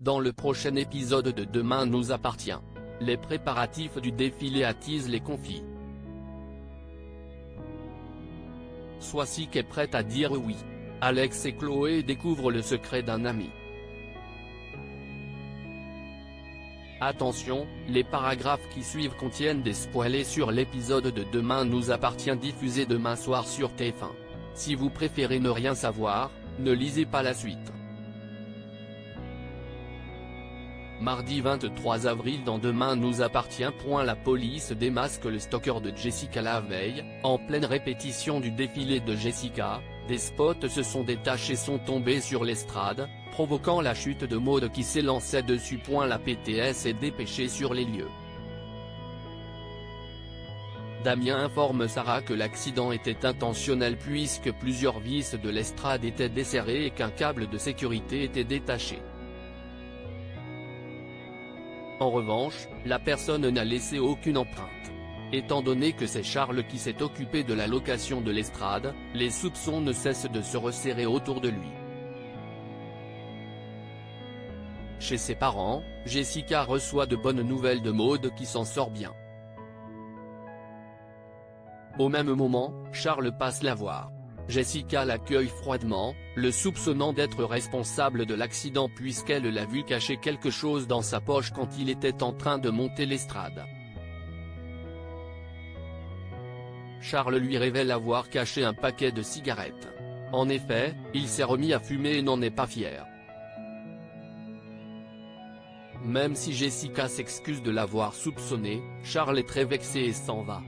Dans le prochain épisode de Demain nous appartient. Les préparatifs du défilé attisent les conflits. Swasik est prête à dire oui. Alex et Chloé découvrent le secret d'un ami. Attention, les paragraphes qui suivent contiennent des spoilers sur l'épisode de Demain nous appartient diffusé demain soir sur TF1. Si vous préférez ne rien savoir, ne lisez pas la suite. Mardi 23 avril dans Demain nous appartient. La police démasque le stalker de Jessica la veille, en pleine répétition du défilé de Jessica, des spots se sont détachés et sont tombés sur l'estrade, provoquant la chute de Maud qui s'élançait dessus. La PTS est dépêchée sur les lieux. Damien informe Sarah que l'accident était intentionnel puisque plusieurs vis de l'estrade étaient desserrées et qu'un câble de sécurité était détaché. En revanche, la personne n'a laissé aucune empreinte. Étant donné que c'est Charles qui s'est occupé de la location de l'estrade, les soupçons ne cessent de se resserrer autour de lui. Chez ses parents, Jessica reçoit de bonnes nouvelles de Maud qui s'en sort bien. Au même moment, Charles passe la voir. Jessica l'accueille froidement, le soupçonnant d'être responsable de l'accident puisqu'elle l'a vu cacher quelque chose dans sa poche quand il était en train de monter l'estrade. Charles lui révèle avoir caché un paquet de cigarettes. En effet, il s'est remis à fumer et n'en est pas fier. Même si Jessica s'excuse de l'avoir soupçonné, Charles est très vexé et s'en va.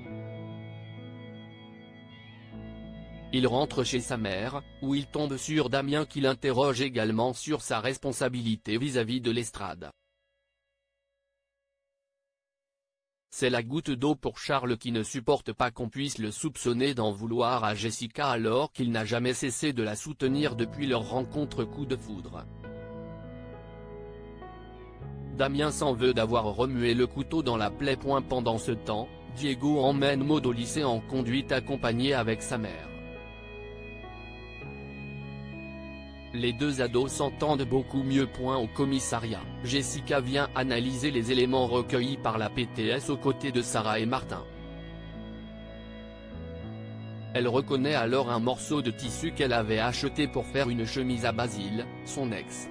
Il rentre chez sa mère, où il tombe sur Damien qui l'interroge également sur sa responsabilité vis-à-vis de l'estrade. C'est la goutte d'eau pour Charles qui ne supporte pas qu'on puisse le soupçonner d'en vouloir à Jessica alors qu'il n'a jamais cessé de la soutenir depuis leur rencontre coup de foudre. Damien s'en veut d'avoir remué le couteau dans la plaie. Pendant ce temps, Diego emmène Maud au lycée en conduite accompagnée avec sa mère. Les deux ados s'entendent beaucoup mieux. Au commissariat, Jessica vient analyser les éléments recueillis par la PTS aux côtés de Sarah et Martin. Elle reconnaît alors un morceau de tissu qu'elle avait acheté pour faire une chemise à Basile, son ex.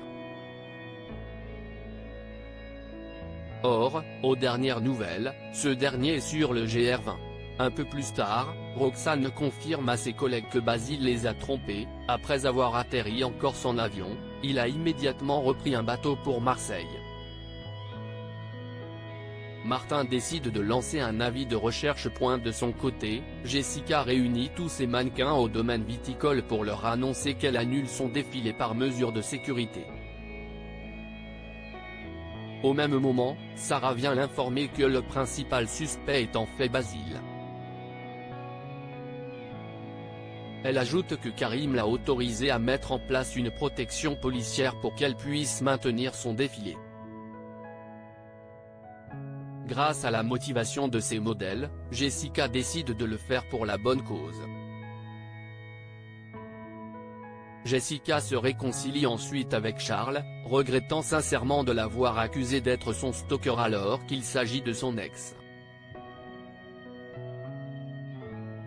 Or, aux dernières nouvelles, ce dernier est sur le GR20. Un peu plus tard, Roxane confirme à ses collègues que Basile les a trompés. Après avoir atterri en Corse en avion, il a immédiatement repris un bateau pour Marseille. Martin décide de lancer un avis de recherche. De son côté, Jessica réunit tous ses mannequins au domaine viticole pour leur annoncer qu'elle annule son défilé par mesure de sécurité. Au même moment, Sarah vient l'informer que le principal suspect est en fait Basile. Elle ajoute que Karim l'a autorisée à mettre en place une protection policière pour qu'elle puisse maintenir son défilé. Grâce à la motivation de ses modèles, Jessica décide de le faire pour la bonne cause. Jessica se réconcilie ensuite avec Charles, regrettant sincèrement de l'avoir accusé d'être son stalker alors qu'il s'agit de son ex.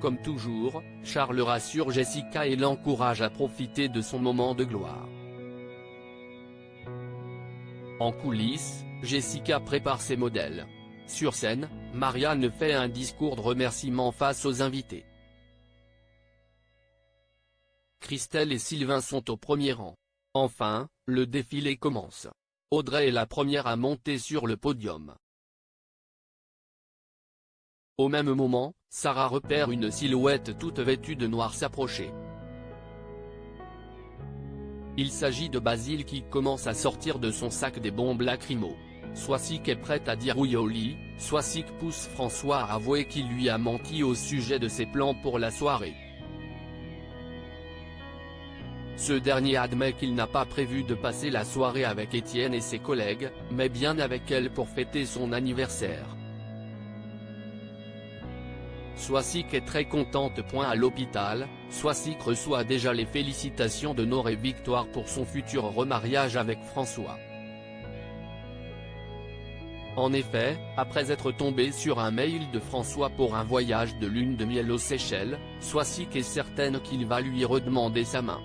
Comme toujours, Charles rassure Jessica et l'encourage à profiter de son moment de gloire. En coulisses, Jessica prépare ses modèles. Sur scène, Marianne fait un discours de remerciement face aux invités. Christelle et Sylvain sont au premier rang. Enfin, le défilé commence. Audrey est la première à monter sur le podium. Au même moment, Sarah repère une silhouette toute vêtue de noir s'approcher. Il s'agit de Basile qui commence à sortir de son sac des bombes lacrymo. Swasik est prête à dire oui au lit. Swasik pousse François à avouer qu'il lui a menti au sujet de ses plans pour la soirée. Ce dernier admet qu'il n'a pas prévu de passer la soirée avec Étienne et ses collègues, mais bien avec elle pour fêter son anniversaire. Swasik est très contente. À l'hôpital, Swasik reçoit déjà les félicitations de Nord et Victoire pour son futur remariage avec François. En effet, après être tombé sur un mail de François pour un voyage de lune de miel aux Seychelles, Swasik est certaine qu'il va lui redemander sa main.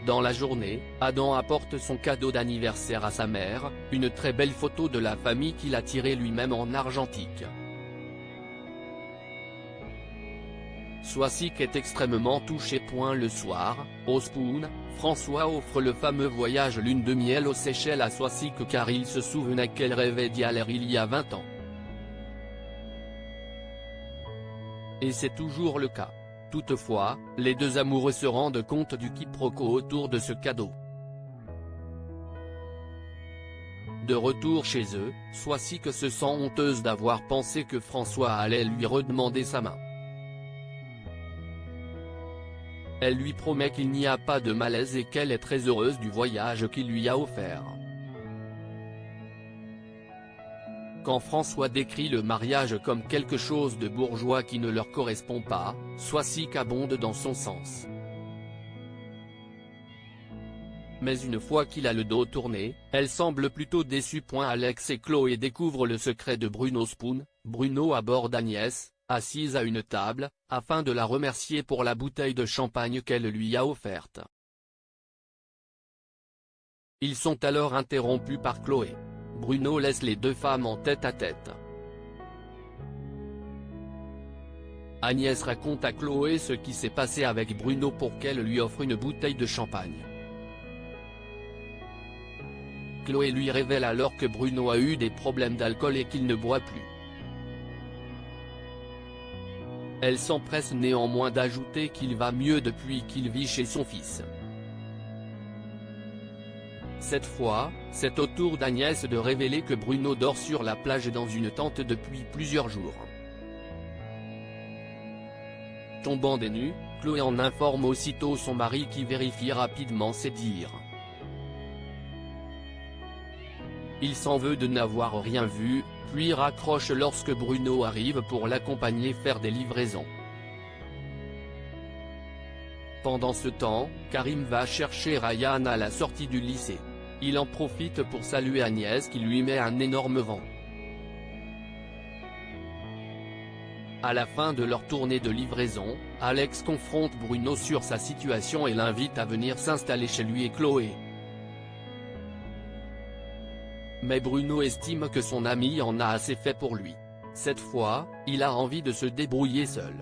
Dans la journée, Adam apporte son cadeau d'anniversaire à sa mère, une très belle photo de la famille qu'il a tirée lui-même en argentique. Swasik est extrêmement touché. Le soir, au Spoon, François offre le fameux voyage lune de miel aux Seychelles à Swasik car il se souvenait qu'elle rêvait d'y aller il y a 20 ans. Et c'est toujours le cas. Toutefois, les deux amoureux se rendent compte du quiproquo autour de ce cadeau. De retour chez eux, Swasik se sent honteuse d'avoir pensé que François allait lui redemander sa main. Elle lui promet qu'il n'y a pas de malaise et qu'elle est très heureuse du voyage qu'il lui a offert. Quand François décrit le mariage comme quelque chose de bourgeois qui ne leur correspond pas, Swasik abonde dans son sens. Mais une fois qu'il a le dos tourné, elle semble plutôt déçue. Alex et Chloé découvrent le secret de Bruno Spoon. Bruno aborde Agnès, assise à une table, afin de la remercier pour la bouteille de champagne qu'elle lui a offerte. Ils sont alors interrompus par Chloé. Bruno laisse les deux femmes en tête-à-tête. Agnès raconte à Chloé ce qui s'est passé avec Bruno pour qu'elle lui offre une bouteille de champagne. Chloé lui révèle alors que Bruno a eu des problèmes d'alcool et qu'il ne boit plus. Elle s'empresse néanmoins d'ajouter qu'il va mieux depuis qu'il vit chez son fils. Cette fois, c'est au tour d'Agnès de révéler que Bruno dort sur la plage dans une tente depuis plusieurs jours. Tombant des nues, Chloé en informe aussitôt son mari qui vérifie rapidement ses dires. Il s'en veut de n'avoir rien vu, puis raccroche lorsque Bruno arrive pour l'accompagner faire des livraisons. Pendant ce temps, Karim va chercher Ryan à la sortie du lycée. Il en profite pour saluer Agnès qui lui met un énorme vent. À la fin de leur tournée de livraison, Alex confronte Bruno sur sa situation et l'invite à venir s'installer chez lui et Chloé. Mais Bruno estime que son ami en a assez fait pour lui. Cette fois, il a envie de se débrouiller seul.